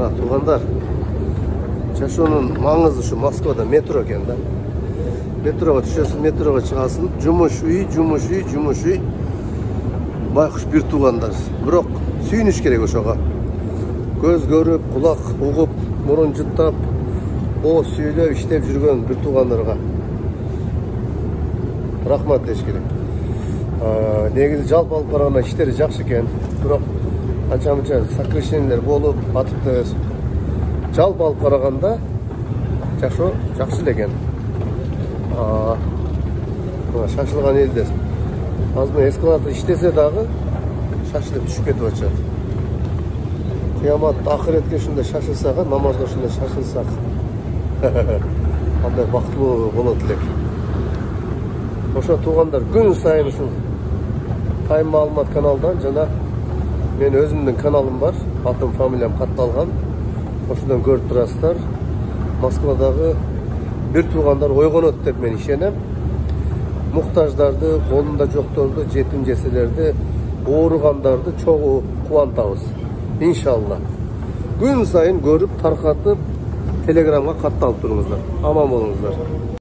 Туугандар, жашоонун маңызы ушу Москвада метро экен да. Метрого түшөсүң, метрого чыгасың, жумуш үй. Байкуш бир туугандар. Бирок сүйүнүш керек ошого. Көз көрүп, кулак угуп, мурун жыттап, о сүйлөп иштеп жүргөн бир туугандарга рахмат деш керек. Негизи жалпы алып караганда иштери жакшы экен. Бирок анча-мынча сокращениялер болуп атыптыр. Жалпы алып караганда жашоо жакшы эле экен. Шашылган элдер. Азыр эскалатор иштесе дагы шашылып түшүп кетип атышат. Кыямат акыретке ушундай шашылсак, намазга ушундай шашылсак, кандай бактылуу болот элек. Ошо туугандар күн сайын ушул Тайм маалымат каналдан жана мен өзүмдүн каналым бар, атым, фамилиям катталган. Ошондон көрүп турасыздар. Москвадагы бир туугандар ойгонот деп мен ишенем. Муктаждарды, колунда жокторду, жетим жеселерди, ооругандарды чогуу кубантабыз. Иншалла. Күн сайын көрүп, таркатып, телеграмга катталып туруңуздар. Аман болуңуздар.